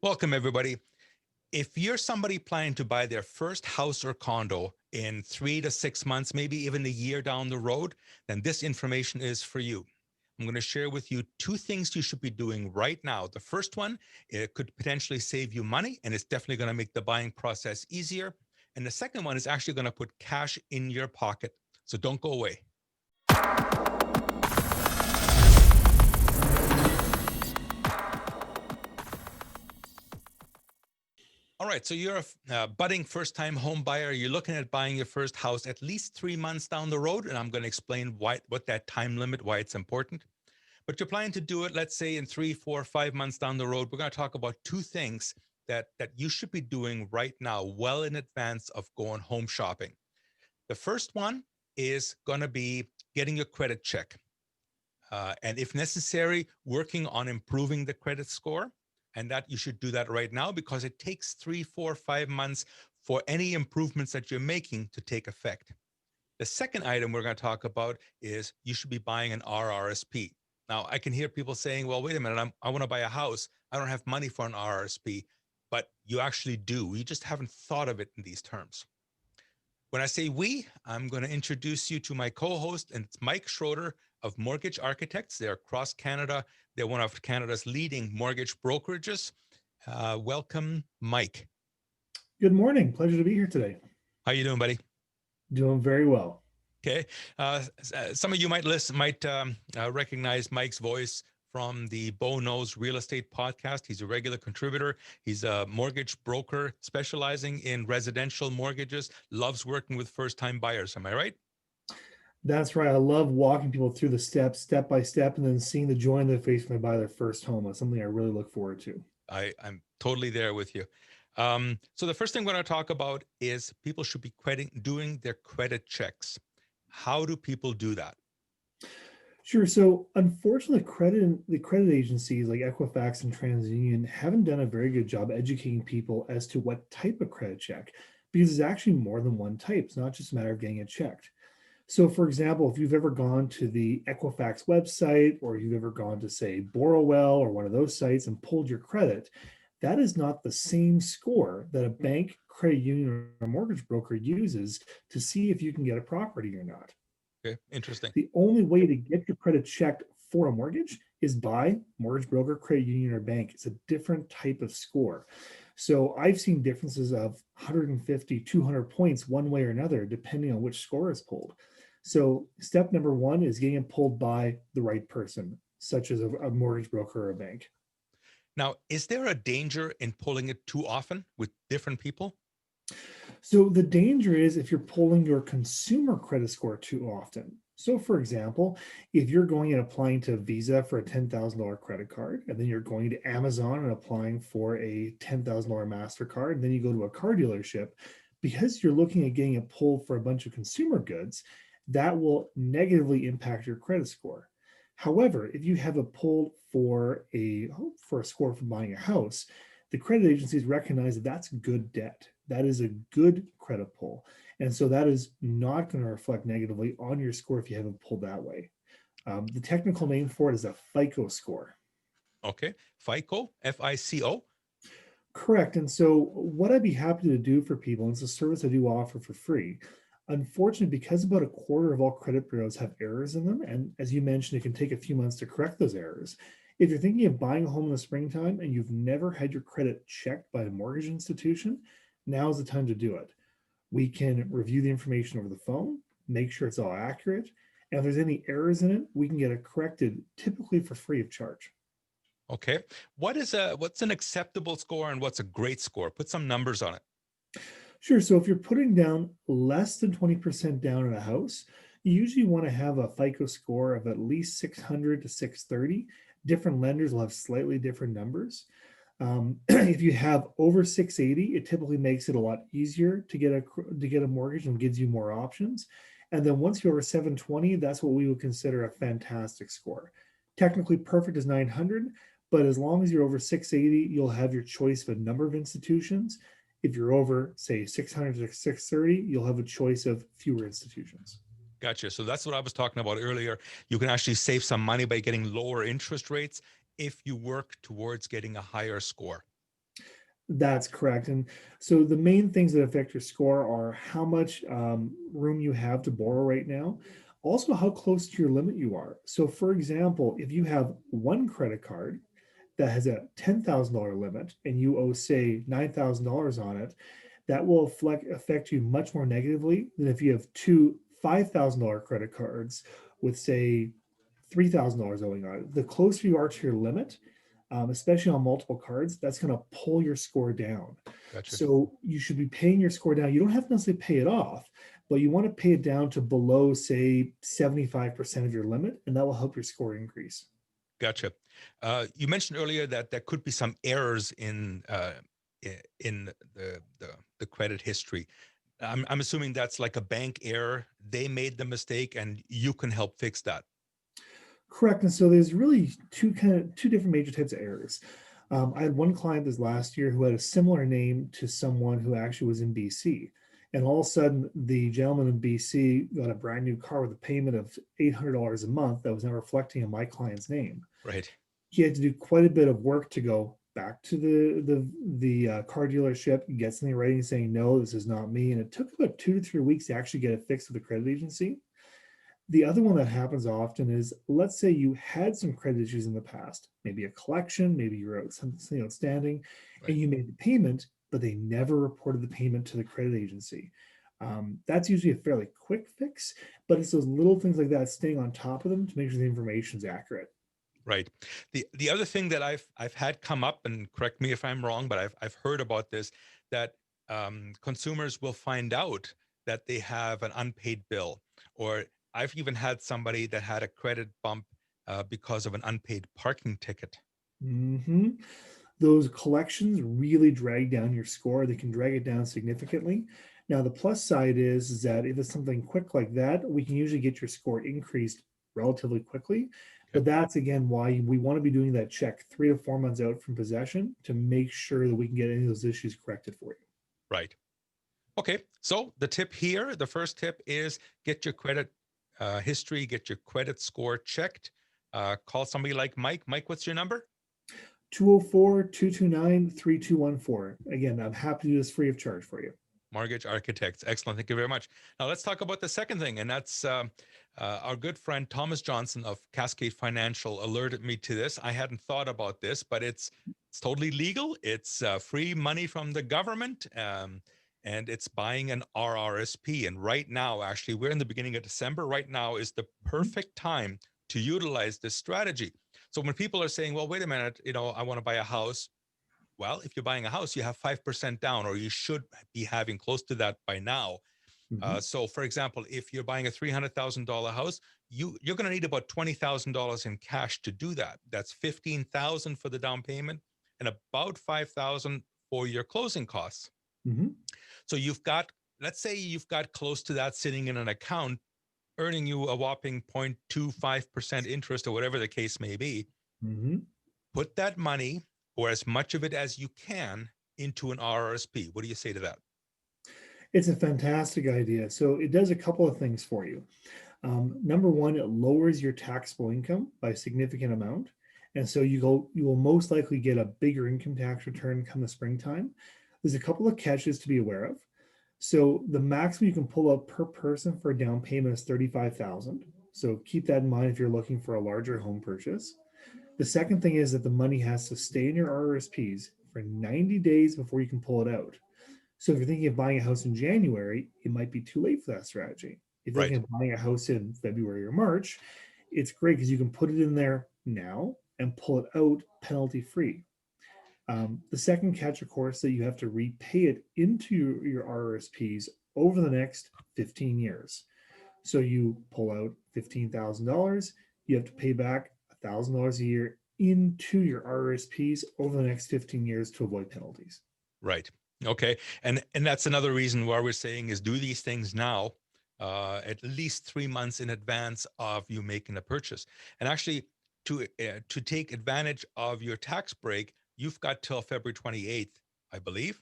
Welcome, everybody. If you're somebody planning to buy their first house or condo in 3 to 6 months, maybe even a year down the road, then this information is for you. I'm going to share with you two things you should be doing right now. The first one, it could potentially save you money, and it's definitely going to make the buying process easier. And the second one is actually going to put cash in your pocket. So don't go away. All right, so you're a budding first-time home buyer. You're looking at buying your first house at least 3 months down the road, and I'm going to explain what that time limit, why it's important. But you're planning to do it, let's say, in 3, 4, 5 months down the road. We're going to talk about two things that you should be doing right now, well in advance of going home shopping. The first one is going to be getting your credit check, and if necessary, working on improving the credit score. And that you should do that right now because it takes 3, 4, 5 months for any improvements that you're making to take effect. The second item we're going to talk about is you should be buying an RRSP. Now, I can hear people saying, well, wait a minute, I want to buy a house. I don't have money for an RRSP, but you actually do. You just haven't thought of it in these terms. When I say we, I'm going to introduce you to my co-host, and it's Mike Schroeder of Mortgage Architects. They're across Canada. They're one of Canada's leading mortgage brokerages. Welcome, Mike. Good morning. Pleasure to be here today. How you doing, buddy? Doing very well. Okay. Some of you might recognize Mike's voice from the Bo Knows Real Estate podcast. He's a regular contributor. He's a mortgage broker specializing in residential mortgages, loves working with first-time buyers. Am I right? That's right. I love walking people through the steps, step by step, and then seeing the joy in their face when they buy their first home. That's something I really look forward to. I'm totally there with you. So the first thing we're going to talk about is people should be doing their credit checks. How do people do that? Sure. So unfortunately, the credit agencies like Equifax and TransUnion haven't done a very good job educating people as to what type of credit check, because there's actually more than one type. It's not just a matter of getting it checked. So for example, if you've ever gone to the Equifax website, or you've ever gone to, say, Borrowell or one of those sites and pulled your credit, that is not the same score that a bank, credit union, or mortgage broker uses to see if you can get a property or not. Okay, interesting. The only way to get your credit checked for a mortgage is by mortgage broker, credit union, or bank. It's a different type of score. So I've seen differences of 150, 200 points one way or another, depending on which score is pulled. So step number one is getting it pulled by the right person, such as a mortgage broker or a bank. Now, is there a danger in pulling it too often with different people? So the danger is if you're pulling your consumer credit score too often. So for example, if you're going and applying to Visa for a $10,000 credit card, and then you're going to Amazon and applying for a $10,000 MasterCard, and then you go to a car dealership, because you're looking at getting a pull for a bunch of consumer goods, that will negatively impact your credit score. However, if you have a pull for a score for buying a house, the credit agencies recognize that that's good debt. That is a good credit pull. And so that is not going to reflect negatively on your score if you haven't pulled that way. The technical name for it is a FICO score. Okay, FICO, F-I-C-O? Correct. And so what I'd be happy to do for people, and it's a service I do offer for free, unfortunately, because about a quarter of all credit bureaus have errors in them, and as you mentioned, it can take a few months to correct those errors. If you're thinking of buying a home in the springtime and you've never had your credit checked by a mortgage institution, now is the time to do it. We can review the information over the phone, make sure it's all accurate, and if there's any errors in it, we can get it corrected, typically for free of charge. Okay. What's an acceptable score and what's a great score? Put some numbers on it. Sure. So if you're putting down less than 20% down in a house, you usually want to have a FICO score of at least 600 to 630. Different lenders will have slightly different numbers. If you have over 680, it typically makes it a lot easier to get a mortgage and gives you more options. And then once you're over 720, that's what we would consider a fantastic score. Technically perfect is 900, but as long as you're over 680, you'll have your choice of a number of institutions. If you're over, say, 600 to 630, you'll have a choice of fewer institutions. Gotcha. So that's what I was talking about earlier. You can actually save some money by getting lower interest rates if you work towards getting a higher score. That's correct. And so the main things that affect your score are how much room you have to borrow right now, also how close to your limit you are. So, for example, if you have one credit card that has a $10,000 limit and you owe, say, $9,000 on it, that will affect you much more negatively than if you have two $5,000 credit cards with, say, $3,000 owing on it. The closer you are to your limit, especially on multiple cards, that's going to pull your score down. Gotcha. So you should be paying your score down. You don't have to necessarily pay it off, but you want to pay it down to below, say, 75% of your limit, and that will help your score increase. Gotcha. You mentioned earlier that there could be some errors in the credit history. I'm assuming that's like a bank error. They made the mistake, and you can help fix that. Correct. And so there's really two different major types of errors. I had one client this last year who had a similar name to someone who actually was in BC. And all of a sudden, the gentleman in BC got a brand new car with a payment of $800 a month that was now reflecting on my client's name. Right. He had to do quite a bit of work to go back to the car dealership, get something in writing saying, no, this is not me. And it took about 2 to 3 weeks to actually get it fixed with the credit agency. The other one that happens often is, let's say you had some credit issues in the past, maybe a collection, maybe you wrote something outstanding, Right. and you made the payment, but they never reported the payment to the credit agency. That's usually a fairly quick fix, but it's those little things like that, staying on top of them to make sure the information is accurate. Right. The other thing that I've had come up, and correct me if I'm wrong, but I've heard about this, that consumers will find out that they have an unpaid bill, or I've even had somebody that had a credit bump because of an unpaid parking ticket. hmm Those collections really drag down your score. They can drag it down significantly. Now, the plus side is that if it's something quick like that, we can usually get your score increased relatively quickly. Okay. But that's again why we want to be doing that check 3 to 4 months out from possession to make sure that we can get any of those issues corrected for you. Right. Okay. So the tip here, the first tip is get your credit history, get your credit score checked. Call somebody like Mike. Mike, what's your number? 204-229-3214. Again, I'm happy to do this free of charge for you. Mortgage Architects. Excellent. Thank you very much. Now let's talk about the second thing, and that's our good friend Thomas Johnson of Cascade Financial alerted me to this. I hadn't thought about this, but it's totally legal. It's free money from the government, and it's buying an RRSP. And right now, actually, we're in the beginning of December. Right now is the perfect time to utilize this strategy. So when people are saying, well, wait a minute, I want to buy a house. Well, if you're buying a house, you have 5% down, or you should be having close to that by now. So, for example, if you're buying a $300,000 house, you're going to need about $20,000 in cash to do that. That's $15,000 for the down payment and about $5,000 for your closing costs. Mm-hmm. So let's say you've got close to that sitting in an account, earning you a whopping 0.25% interest, or whatever the case may be. Mm-hmm. Put that money, or as much of it as you can, into an RRSP. What do you say to that? It's a fantastic idea. So it does a couple of things for you. Number one, it lowers your taxable income by a significant amount. And so you will most likely get a bigger income tax return come the springtime. There's a couple of catches to be aware of. So the maximum you can pull out per person for a down payment is $35,000. So keep that in mind if you're looking for a larger home purchase. The second thing is that the money has to stay in your RRSPs for 90 days before you can pull it out. So if you're thinking of buying a house in January, it might be too late for that strategy. If you're Right. thinking of buying a house in February or March, it's great because you can put it in there now and pull it out penalty free. The second catch, of course, that you have to repay it into your RRSPs over the next 15 years. So you pull out $15,000, you have to pay back $1,000 a year into your RRSPs over the next 15 years to avoid penalties. Right. Okay. And that's another reason why we're saying is do these things now, at least 3 months in advance of you making a purchase. And actually, to take advantage of your tax break, you've got till February 28th, I believe,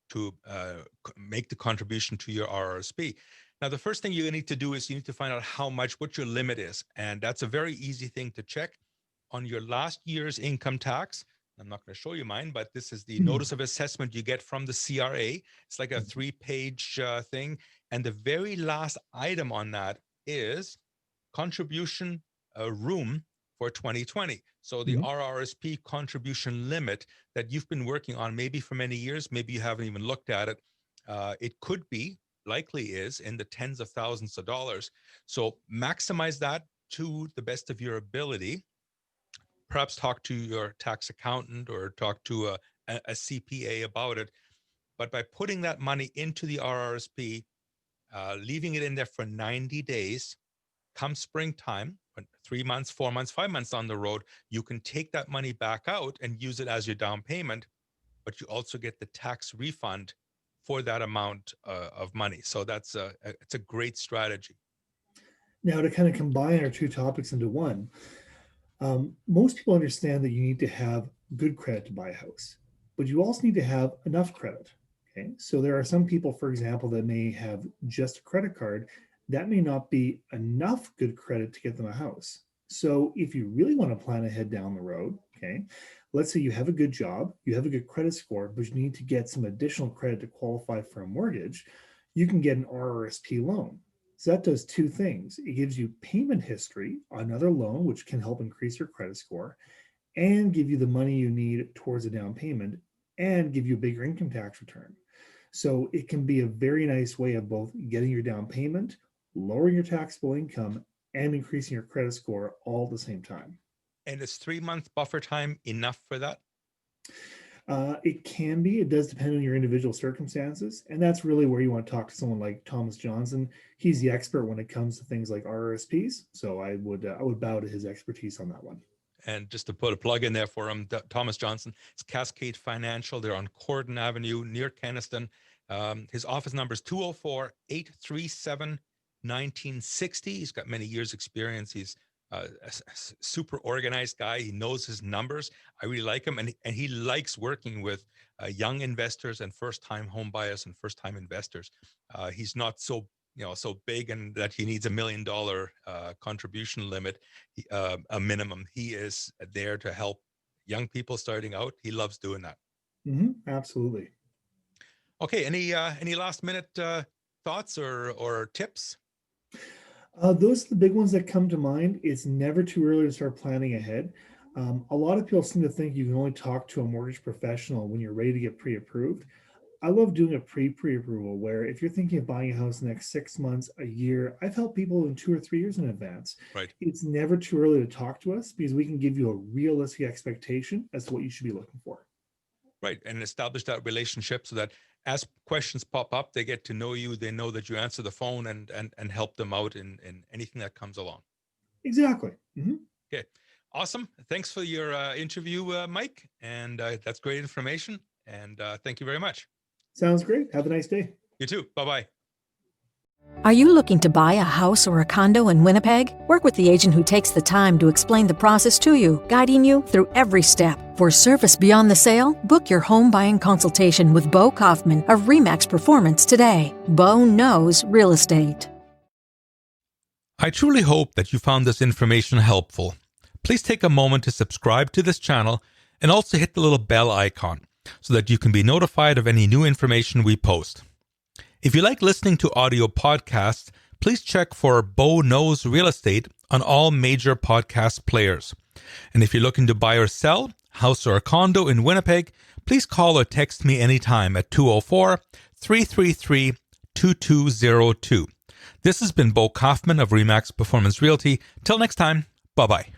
to make the contribution to your RRSP. Now, the first thing you need to do is you need to find out what your limit is. And that's a very easy thing to check. On your last year's income tax, I'm not going to show you mine, but this is the Mhm. notice of assessment you get from the CRA. It's like a 3-page thing. And the very last item on that is contribution room for 2020. So the Mhm. RRSP contribution limit that you've been working on maybe for many years, maybe you haven't even looked at it. It could be, likely is, in the tens of thousands of dollars. So maximize that to the best of your ability. Perhaps talk to your tax accountant or talk to a CPA about it. But by putting that money into the RRSP, leaving it in there for 90 days, come springtime, 3 months, 4 months, 5 months down the road, you can take that money back out and use it as your down payment, but you also get the tax refund for that amount of money. So it's a great strategy. Now, to kind of combine our two topics into one, most people understand that you need to have good credit to buy a house, but you also need to have enough credit. Okay, so there are some people, for example, that may have just a credit card. That may not be enough good credit to get them a house. So if you really want to plan ahead down the road, okay, let's say you have a good job, you have a good credit score, but you need to get some additional credit to qualify for a mortgage, you can get an RRSP loan. So that does two things. It gives you payment history on another loan, which can help increase your credit score and give you the money you need towards a down payment and give you a bigger income tax return. So it can be a very nice way of both getting your down payment, lowering your taxable income, and increasing your credit score all at the same time. And is 3 month buffer time enough for that? It can be. It does depend on your individual circumstances, and that's really where you want to talk to someone like Thomas Johnson. He's the expert when it comes to things like RRSPs. So I would bow to his expertise on that one. And just to put a plug in there for him, Thomas Johnson, it's Cascade Financial. They're on Corden Avenue near Kenniston. His office number is 204-837-1960. He's got many years experience. He's a super organized guy. He knows his numbers. I really like him. And he likes working with young investors and first-time home buyers and first-time investors. He's not so big and that he needs $1 million contribution limit, a minimum. He is there to help young people starting out. He loves doing that. Absolutely. Okay. Any last minute thoughts or tips? Those are the big ones that come to mind. It's never too early to start planning ahead. A lot of people seem to think you can only talk to a mortgage professional when you're ready to get pre-approved. I love doing a pre-approval where if you're thinking of buying a house in the next 6 months, a year, I've helped people in 2 or 3 years in advance. Right. It's never too early to talk to us because we can give you a realistic expectation as to what you should be looking for. Right. And establish that relationship so that as questions pop up, they get to know you. They know that you answer the phone and help them out in anything that comes along. Exactly. Okay. Awesome. Thanks for your interview, Mike. And that's great information. And thank you very much. Sounds great. Have a nice day. You too. Bye-bye. Are you looking to buy a house or a condo in Winnipeg? Work with the agent who takes the time to explain the process to you, guiding you through every step. For service beyond the sale, book your home buying consultation with Bo Kaufman of RE/MAX Performance today. Bo knows real estate. I truly hope that you found this information helpful. Please take a moment to subscribe to this channel and also hit the little bell icon so that you can be notified of any new information we post. If you like listening to audio podcasts, please check for Bo Knows Real Estate on all major podcast players. And if you're looking to buy or sell, house or a condo in Winnipeg, please call or text me anytime at 204-333-2202. This has been Bo Kaufman of RE/MAX Performance Realty. Till next time, bye-bye.